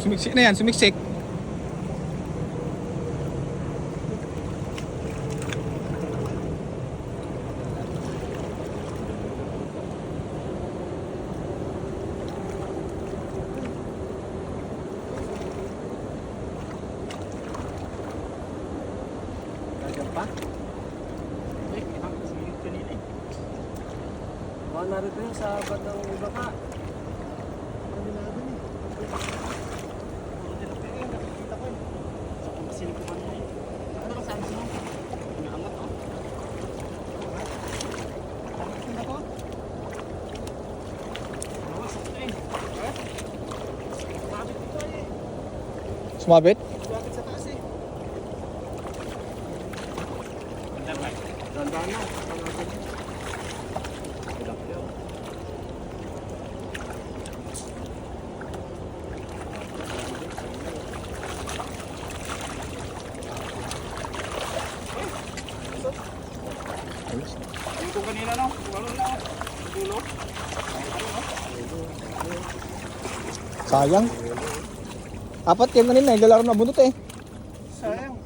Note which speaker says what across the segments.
Speaker 1: Sumiksik na yan, sumiksik.
Speaker 2: Nandiyan pa? Baka narito yung sa batang iba ka. Ano na doon eh? Nakikita ko eh. Sino ko man eh. Ano ba sabi mo? Naangat oh. Angat ko na ko? Nawasak ito eh. Sabit ito eh.
Speaker 1: Sumabit?
Speaker 2: Sabit sa taas eh. Dandan na.
Speaker 3: Yung kung kanina no? Walo na oh. Dulo.
Speaker 1: Sayang. Apat yan kanina, naglalaro na buntot eh.
Speaker 2: Sayang.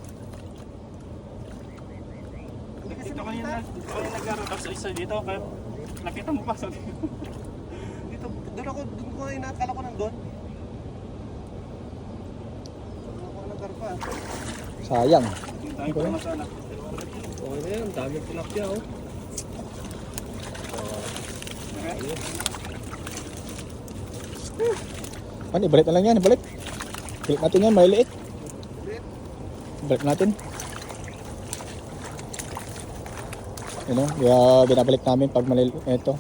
Speaker 3: Dito kanina naglaro tapos isa dito. Kaya nakita mo pa sa dito.
Speaker 2: Doon ko inakala ko nandun. Doon ako nagkarpa.
Speaker 1: Sayang.
Speaker 3: Tayo ko naman sana.
Speaker 2: Okay na yun, daming tilapia oh.
Speaker 1: Ano, ibalik na lang yan, ibalik. Ibalik natin yan, maliliit. Ibalik natin. Yun o, binabalik namin pag maliliit. Ito.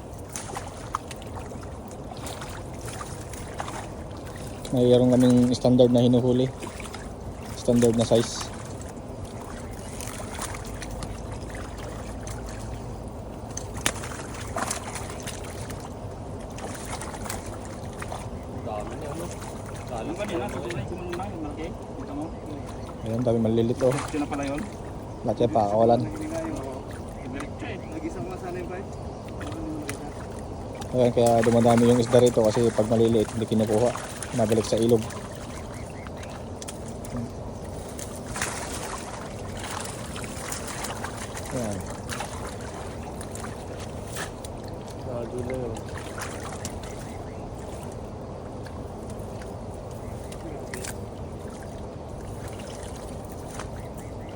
Speaker 1: Mayroon kaming standard na hinuhuli. Standard na size.
Speaker 2: Dami niya ano.
Speaker 3: Yung kanina, susunod ko muna yung malaki. Kita mo?
Speaker 1: Ayun, dami maliliit o.
Speaker 3: Ito na pala yun.
Speaker 1: Laki pa, kawalan.
Speaker 3: Ibalik siya eh.
Speaker 2: Nag-isang nga sana yung bite.
Speaker 1: Ayan, kaya dumadami yung isda rito kasi pag maliliit hindi kinukuha. Nabalik sa ilog. Ayan.
Speaker 2: Nadulo yun.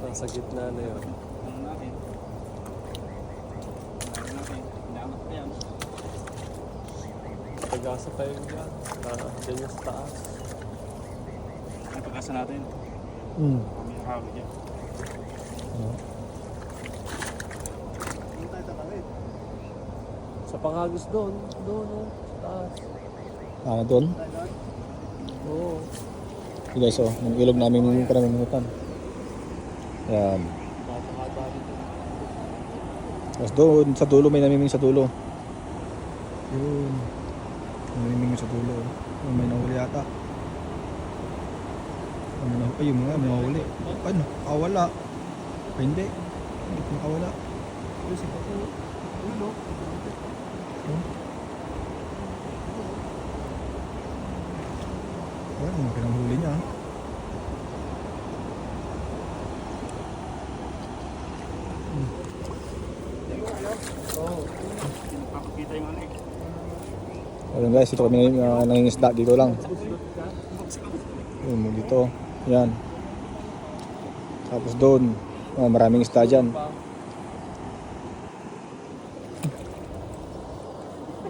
Speaker 2: Nasa gitna na yun.
Speaker 3: Ano natin? Ano natin? Inaangat pa yan.
Speaker 2: Pag-asa tayo dyan. Dyan yung sa taas.
Speaker 3: Ang pag-asa natin. Kami hawag dyan.
Speaker 2: Doon tayo tatawid. Sa pangagos doon. Doon oh. Sa taas.
Speaker 1: Ano doon?
Speaker 2: Tayo doon. Oo.
Speaker 1: So guys, oh, yung ilog namin pinamumutan. Ayan.
Speaker 2: Napakadami doon.
Speaker 1: Tapos doon sa dulo, may namiming sa dulo. Yun. Namiming sa dulo. Oh, may nahuli yata. Ay, yung mga may nahuli. Ano? Nakawala. Ay, hindi. Hindi ko nakawala.
Speaker 2: Uy, si Pato. Ulo.
Speaker 1: Ayan, yung pinanghuli niya.
Speaker 2: Oo.
Speaker 3: Pinapakita yung ano eh.
Speaker 1: Ayun guys, ito kami nangingisda dito lang. Yun, dito. Yan. Tapos doon, maraming isda dyan.